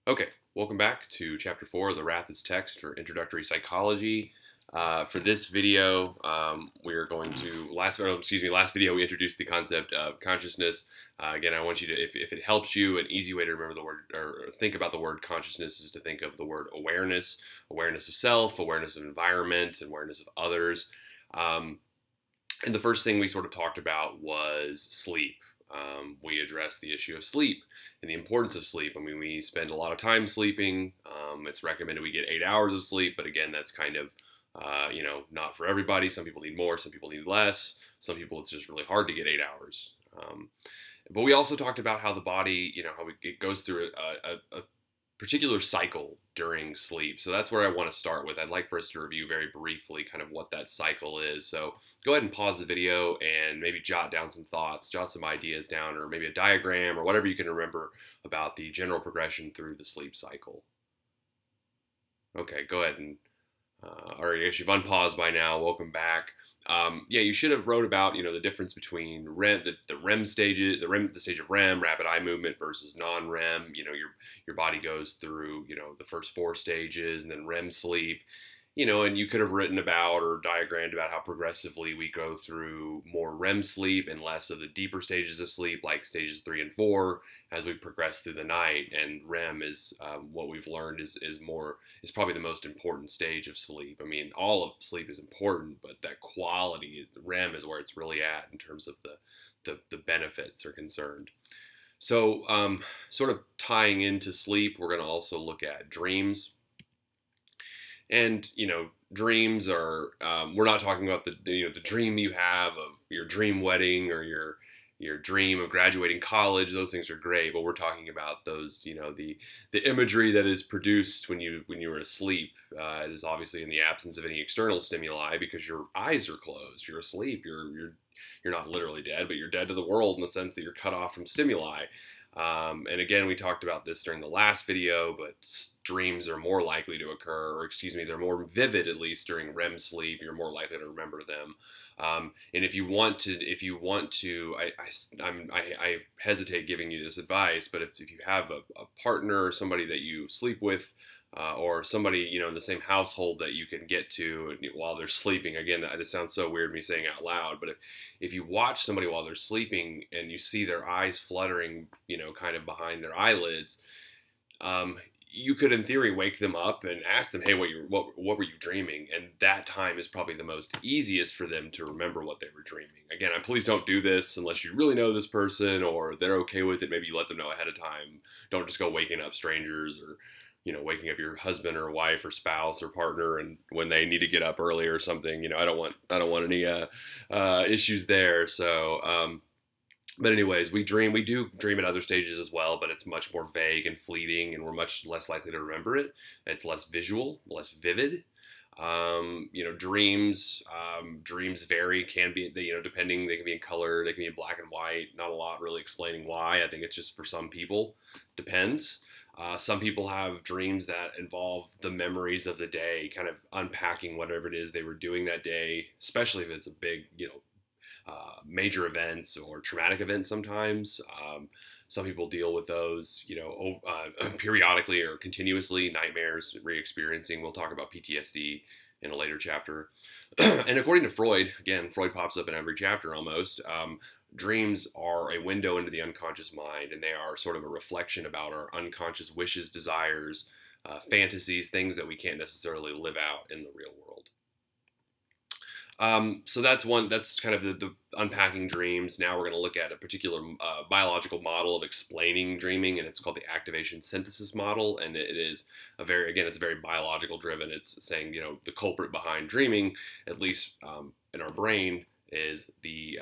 Okay, welcome back to Chapter 4 of the Rathus Text or Introductory Psychology. For this video, we are going to, last video we introduced the concept of consciousness. Again, I want you to, if it helps you, an easy way to remember the word, or think about the word consciousness is to think of the word awareness. Awareness of self, awareness of environment, awareness of others. And the first thing we sort of talked about was sleep. We addressed the issue of sleep and the importance of sleep. I mean, we spend a lot of time sleeping. It's recommended we get 8 hours of sleep, but again, that's kind of, not for everybody. Some people need more, some people need less. Some people, it's just really hard to get 8 hours. But we also talked about how the body, how it goes through a particular cycle during sleep. So that's where I want to start with. I'd like for us to review very briefly kind of what that cycle is. So go ahead and pause the video and maybe jot down some thoughts, jot some ideas down, or maybe a diagram or whatever you can remember about the general progression through the sleep cycle. Okay, go ahead and, or I guess you've unpaused by now. Welcome back. Yeah, you should have wrote about, the difference between REM, the REM stages, the stage of REM, rapid eye movement versus non-REM. Your body goes through, the first 4 stages and then REM sleep, and you could have written about or diagrammed about how progressively we go through more REM sleep and less of the deeper stages of sleep, like stages 3 and 4, as we progress through the night. And REM is what we've learned is probably the most important stage of sleep. I mean, all of sleep is important, but that quality, REM, is where it's really at in terms of the benefits are concerned. So, sort of tying into sleep, we're going to also look at dreams. And, dreams are, we're not talking about the dream you have of your dream wedding or your dream of graduating college. Those things are great, but we're talking about those, the imagery that is produced when you were asleep. It is obviously in the absence of any external stimuli because your eyes are closed. You're asleep. You're not literally dead, but you're dead to the world in the sense that you're cut off from stimuli. And again, we talked about this during the last video, but dreams are more likely to occur, or they're more vivid, at least during REM sleep. You're more likely to remember them. And if you want to, I hesitate giving you this advice, but if you have a partner or somebody that you sleep with, or somebody, in the same household that you can get to while they're sleeping. Again, this sounds so weird me saying out loud, but if you watch somebody while they're sleeping and you see their eyes fluttering, kind of behind their eyelids, you could in theory wake them up and ask them, hey, what were you dreaming? And that time is probably the most easiest for them to remember what they were dreaming. Again, please don't do this unless you really know this person or they're okay with it. Maybe you let them know ahead of time. Don't just go waking up strangers or waking up your husband or wife or spouse or partner, and when they need to get up early or something, I don't want any issues there. So, but anyways, we do dream at other stages as well, but it's much more vague and fleeting, and we're much less likely to remember it. It's less visual, less vivid. Dreams vary, can be, depending, they can be in color, they can be in black and white, not a lot really explaining why. I think it's just for some people, depends. Some people have dreams that involve the memories of the day, kind of unpacking whatever it is they were doing that day, especially if it's a big, major events or traumatic events sometimes. Some people deal with those, periodically or continuously, nightmares, re-experiencing. We'll talk about PTSD in a later chapter. And according to Freud, again, Freud pops up in every chapter almost, dreams are a window into the unconscious mind, and they are sort of a reflection about our unconscious wishes, desires, fantasies, things that we can't necessarily live out in the real world. So that's kind of the unpacking dreams. Now we're going to look at a particular biological model of explaining dreaming, and it's called the activation synthesis model. And it is it's very biological driven. It's saying, the culprit behind dreaming, at least in our brain, is the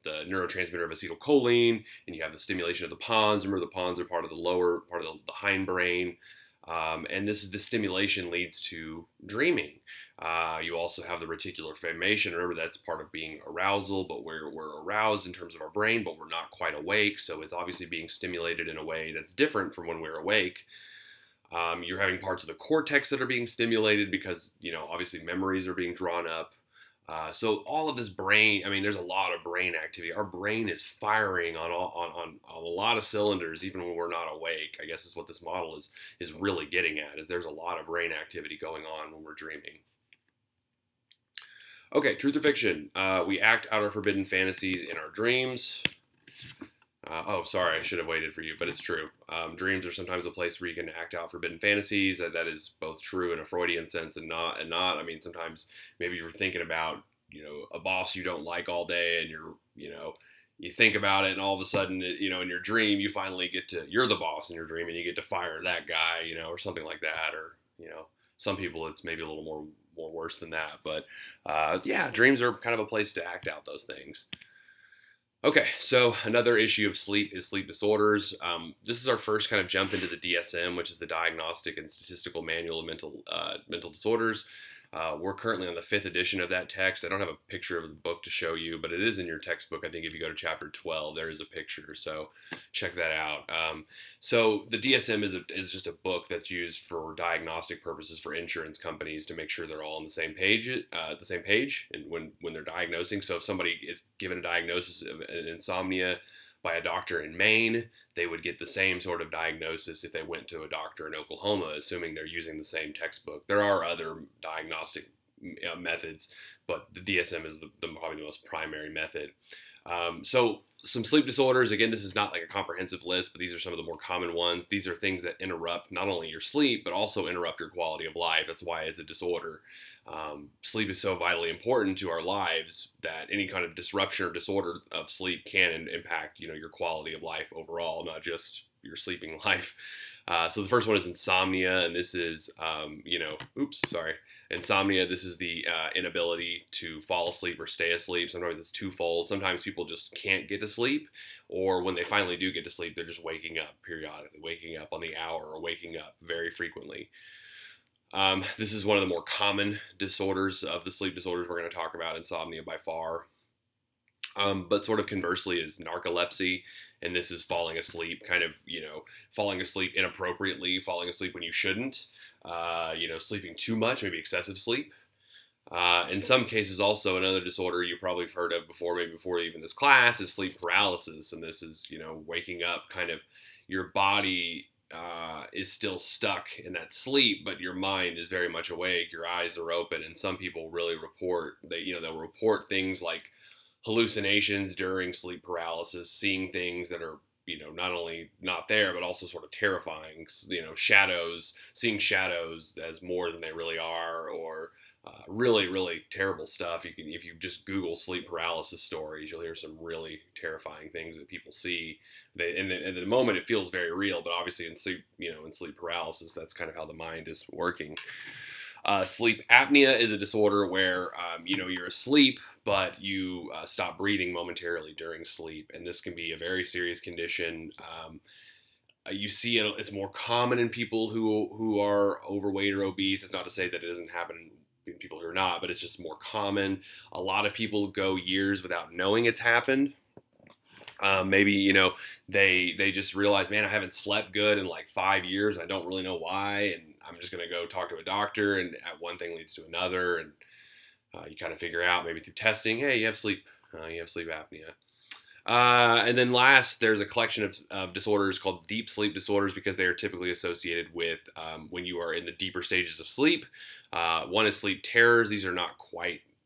neurotransmitter of acetylcholine, and you have the stimulation of the pons. Remember, the pons are part of the hindbrain. And the stimulation leads to dreaming. You also have the reticular formation. Remember, that's part of being arousal, but we're aroused in terms of our brain, but we're not quite awake. So it's obviously being stimulated in a way that's different from when we're awake. You're having parts of the cortex that are being stimulated because, obviously memories are being drawn up. So all of this brain, I mean, there's a lot of brain activity. Our brain is firing on a lot of cylinders, even when we're not awake. I guess is what this model is really getting at. Is there's a lot of brain activity going on when we're dreaming. Okay, truth or fiction? We act out our forbidden fantasies in our dreams. Oh, sorry, I should have waited for you, but it's true. Dreams are sometimes a place where you can act out forbidden fantasies. That is both true in a Freudian sense and not. I mean, sometimes maybe you're thinking about, a boss you don't like all day, and you think about it, and all of a sudden, in your dream, you finally you're the boss in your dream, and you get to fire that guy, or something like that, or some people it's maybe a little more worse than that, but yeah, dreams are kind of a place to act out those things. Okay, so another issue of sleep is sleep disorders. This is our first kind of jump into the DSM, which is the Diagnostic and Statistical Manual of Mental Disorders. We're currently on the 5th edition of that text. I don't have a picture of the book to show you, but it is in your textbook. I think if you go to chapter 12, there is a picture, so check that out. So the DSM is just a book that's used for diagnostic purposes for insurance companies to make sure they're all on the same page, and when they're diagnosing. So if somebody is given a diagnosis of an insomnia by a doctor in Maine, they would get the same sort of diagnosis if they went to a doctor in Oklahoma, assuming they're using the same textbook. There are other diagnostic methods, but the DSM is probably the most primary method. So some sleep disorders, again, this is not like a comprehensive list, but these are some of the more common ones. These are things that interrupt not only your sleep, but also interrupt your quality of life. That's why it's a disorder. Sleep is so vitally important to our lives that any kind of disruption or disorder of sleep can impact, your quality of life overall, not just your sleeping life. So the first one is insomnia, and this is, insomnia. This is the inability to fall asleep or stay asleep. Sometimes it's twofold. Sometimes people just can't get to sleep, or when they finally do get to sleep, they're just waking up periodically, waking up on the hour or waking up very frequently. This is one of the more common disorders of the sleep disorders we're going to talk about, insomnia by far. But sort of conversely is narcolepsy, and this is falling asleep, falling asleep inappropriately, falling asleep when you shouldn't, sleeping too much, maybe excessive sleep. In some cases also, another disorder you probably have heard of before, maybe before even this class, is sleep paralysis, and this is, waking up, kind of your body is still stuck in that sleep, but your mind is very much awake, your eyes are open, and some people really report, they'll report things like hallucinations during sleep paralysis, seeing things that are, not only not there, but also sort of terrifying, shadows, seeing shadows as more than they really are, or really, really terrible stuff. If you just Google sleep paralysis stories, you'll hear some really terrifying things that people see. And at the moment, it feels very real, but obviously in sleep paralysis, that's kind of how the mind is working. Sleep apnea is a disorder where, you're asleep, but you stop breathing momentarily during sleep. And this can be a very serious condition. You see it's more common in people who are overweight or obese. It's not to say that it doesn't happen in people who are not, but it's just more common. A lot of people go years without knowing it's happened. Maybe, they just realize, man, I haven't slept good in like 5 years. And I don't really know why. And I'm just going to go talk to a doctor, and one thing leads to another. And you kind of figure out maybe through testing, hey, you have sleep apnea. And then last, there's a collection of disorders called deep sleep disorders, because they are typically associated with when you are in the deeper stages of sleep. One is sleep terrors. These are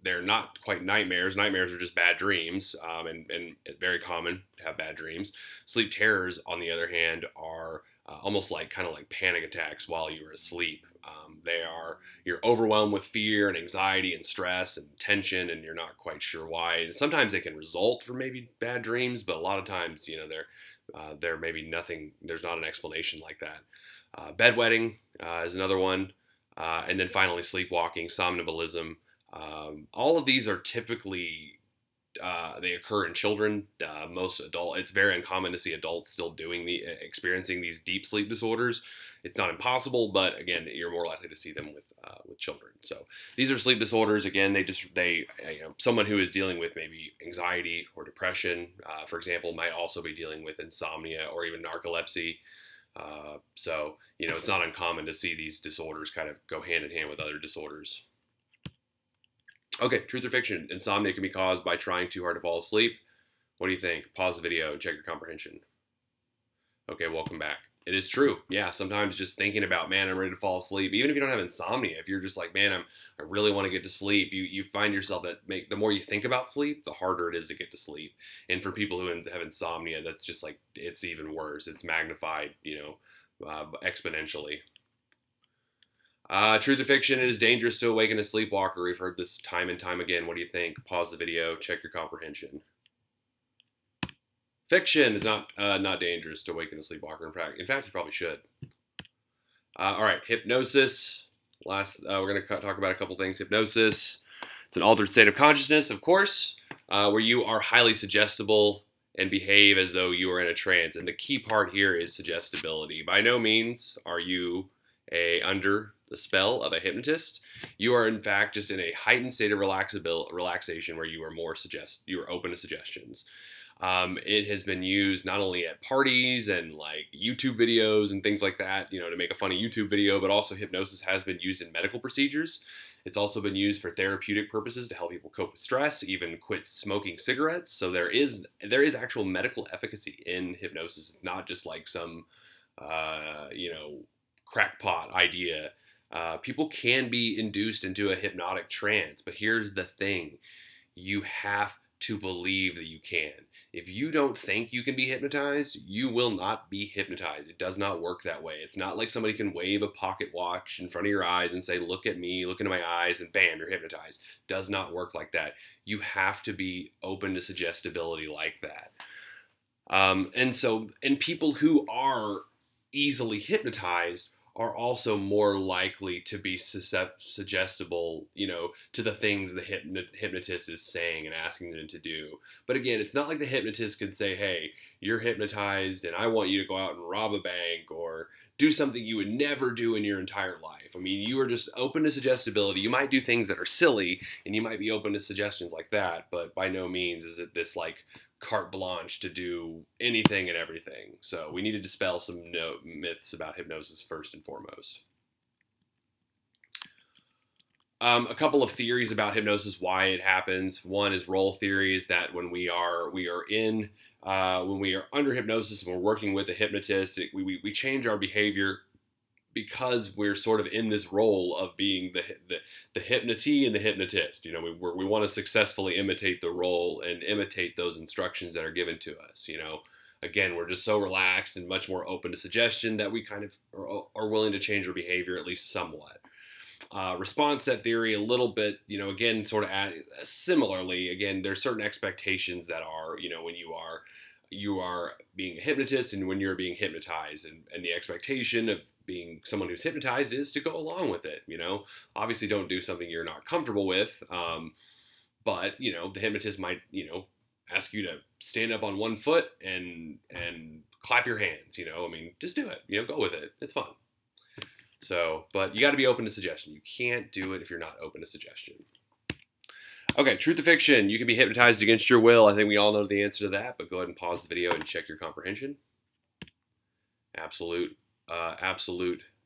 they're not quite nightmares. Nightmares are just bad dreams, and very common to have bad dreams. Sleep terrors, on the other hand, are almost kind of like panic attacks while you're asleep. You're overwhelmed with fear and anxiety and stress and tension, and you're not quite sure why. And sometimes they can result from maybe bad dreams, but a lot of times, they're maybe nothing. There's not an explanation like that. Bedwetting is another one, and then finally sleepwalking, somnambulism. All of these are typically they occur in children. It's very uncommon to see adults still experiencing these deep sleep disorders. It's not impossible, but again, you're more likely to see them with children. So these are sleep disorders. Again, someone who is dealing with maybe anxiety or depression, for example, might also be dealing with insomnia or even narcolepsy. So it's not uncommon to see these disorders kind of go hand in hand with other disorders. Okay, truth or fiction? Insomnia can be caused by trying too hard to fall asleep. What do you think? Pause the video and check your comprehension. Okay, welcome back. It is true. Yeah, sometimes just thinking about, man, I'm ready to fall asleep. Even if you don't have insomnia, if you're just like, man, I really want to get to sleep, you find yourself that the more you think about sleep, the harder it is to get to sleep. And for people who have insomnia, that's just like, it's even worse. It's magnified, exponentially. Truth or fiction? It is dangerous to awaken a sleepwalker. We've heard this time and time again. What do you think? Pause the video. Check your comprehension. Fiction is not dangerous to awaken a sleepwalker. In fact, you probably should. All right, hypnosis. We're going to talk about a couple things. Hypnosis. It's an altered state of consciousness, of course, where you are highly suggestible and behave as though you are in a trance. And the key part here is suggestibility. By no means are you under the spell of a hypnotist. You are in fact just in a heightened state of relaxation where you are open to suggestions. It has been used not only at parties and like YouTube videos and things like that, to make a funny YouTube video, but also hypnosis has been used in medical procedures. It's also been used for therapeutic purposes to help people cope with stress, even quit smoking cigarettes. So there is actual medical efficacy in hypnosis. It's not just like some, crackpot idea. People can be induced into a hypnotic trance, but here's the thing. You have to believe that you can. If you don't think you can be hypnotized, you will not be hypnotized. It does not work that way. It's not like somebody can wave a pocket watch in front of your eyes and say, look at me, look into my eyes, and bam, you're hypnotized. It does not work like that. You have to be open to suggestibility like that. And people who are easily hypnotized are also more likely to be suggestible, to the things the hypnotist is saying and asking them to do. But again, it's not like the hypnotist could say, hey, you're hypnotized and I want you to go out and rob a bank or do something you would never do in your entire life. I mean, you are just open to suggestibility. You might do things that are silly and you might be open to suggestions like that, but by no means is it this like carte blanche to do anything and everything. So we need to dispel some myths about hypnosis first and foremost. A couple of theories about hypnosis, why it happens. One is role theory, is that when we are under hypnosis and we're working with a hypnotist, we change our behavior because we're sort of in this role of being the hypnotee and the hypnotist. We want to successfully imitate the role and imitate those instructions that are given to us. Again, we're just so relaxed and much more open to suggestion that we kind of are willing to change our behavior at least somewhat. Response set theory, a little bit, again, sort of similarly, again, there's certain expectations that are, when you are being a hypnotist and when you're being hypnotized, and the expectation of being someone who's hypnotized is to go along with it. Obviously don't do something you're not comfortable with, but the hypnotist might ask you to stand up on one foot and clap your hands. Just do it. Go with it. It's fun. So, but you got to be open to suggestion. You can't do it if you're not open to suggestion. Okay, truth or fiction? You can be hypnotized against your will. I think we all know the answer to that, but go ahead and pause the video and check your comprehension. Absolute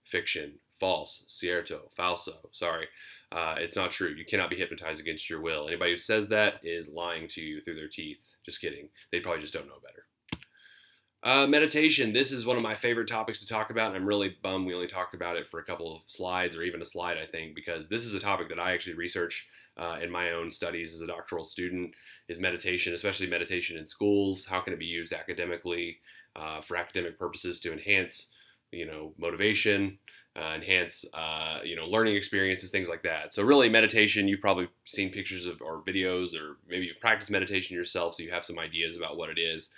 fiction. False. Cierto. Falso. Sorry. It's not true. You cannot be hypnotized against your will. Anybody who says that is lying to you through their teeth. Just kidding. They probably just don't know better. Meditation. This is one of my favorite topics to talk about, and I'm really bummed we only talked about it for a couple of slides, or even a slide, I think, because this is a topic that I actually research in my own studies as a doctoral student, is meditation, especially meditation in schools. How can it be used academically for academic purposes to enhance, motivation, enhance, learning experiences, things like that. So really meditation, you've probably seen pictures of or videos, or maybe you've practiced meditation yourself, so you have some ideas about what it is.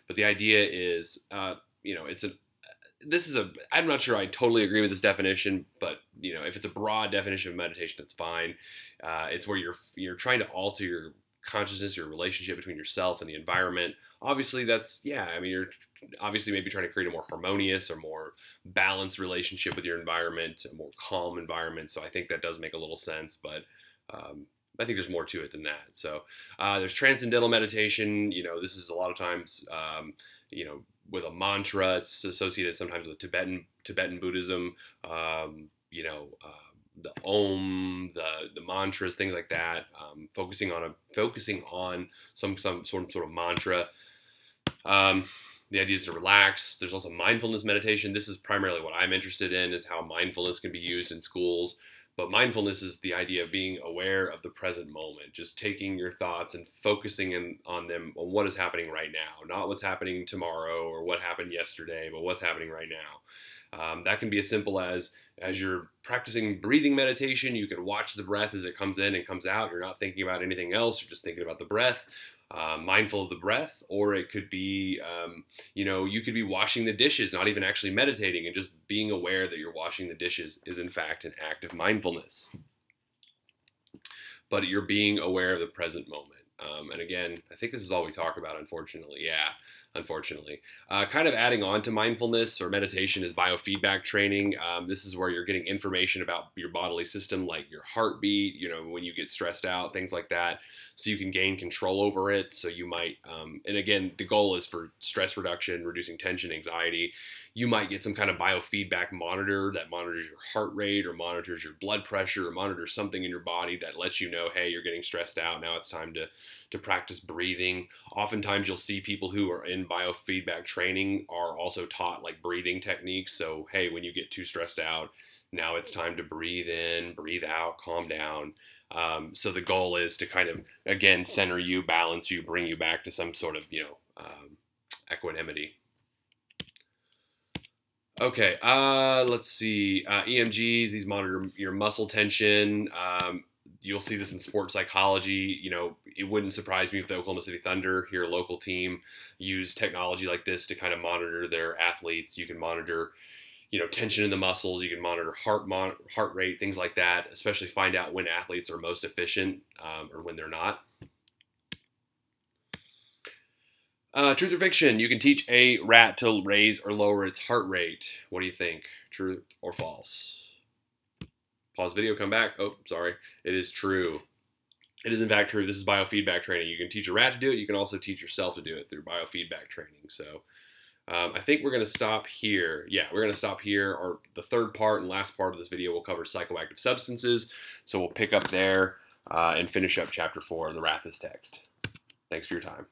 But the idea is, I'm not sure I totally agree with this definition, but, if it's a broad definition of meditation, that's fine. It's where you're trying to alter your consciousness, your relationship between yourself and the environment. Obviously, you're obviously maybe trying to create a more harmonious or more balanced relationship with your environment, a more calm environment. So I think that does make a little sense, but I think there's more to it than that. So there's transcendental meditation. This is a lot of times, with a mantra. It's associated sometimes with Tibetan Buddhism. the Om, the mantras, things like that. Focusing on some sort of mantra. The idea is to relax. There's also mindfulness meditation. This is primarily what I'm interested in, is how mindfulness can be used in schools. But mindfulness is the idea of being aware of the present moment, just taking your thoughts and focusing on them, on what is happening right now, not what's happening tomorrow or what happened yesterday, but what's happening right now. That can be as simple as you're practicing breathing meditation, you can watch the breath as it comes in and comes out. You're not thinking about anything else. You're just thinking about the breath. Mindful of the breath. Or it could be, you could be washing the dishes, not even actually meditating, and just being aware that you're washing the dishes is in fact an act of mindfulness. But you're being aware of the present moment. And again, I think this is all we talk about, unfortunately. Yeah, unfortunately. Kind of adding on to mindfulness or meditation is biofeedback training. This is where you're getting information about your bodily system, like your heartbeat, when you get stressed out, things like that, so you can gain control over it. So you might, and again, the goal is for stress reduction, reducing tension, anxiety. You might get some kind of biofeedback monitor that monitors your heart rate or monitors your blood pressure or monitors something in your body that lets you know, hey, you're getting stressed out. Now it's time to practice breathing. Oftentimes you'll see people who are in biofeedback training are also taught like breathing techniques. So, hey, when you get too stressed out, now it's time to breathe in, breathe out, calm down. So the goal is to kind of, again, center you, balance you, bring you back to some sort of, equanimity. Okay, let's see. EMGs, these monitor your muscle tension. You'll see this in sports psychology. It wouldn't surprise me if the Oklahoma City Thunder, your local team, used technology like this to kind of monitor their athletes. You can monitor, tension in the muscles. You can monitor heart rate, things like that, especially find out when athletes are most efficient or when they're not. Truth or fiction? You can teach a rat to raise or lower its heart rate. What do you think? True or false? Pause video, come back. Oh, sorry. It is true. It is in fact true. This is biofeedback training. You can teach a rat to do it. You can also teach yourself to do it through biofeedback training. So I think we're going to stop here. Yeah, we're going to stop here. The third part and last part of this video will cover psychoactive substances. So we'll pick up there and finish up chapter 4 of the Rathus text. Thanks for your time.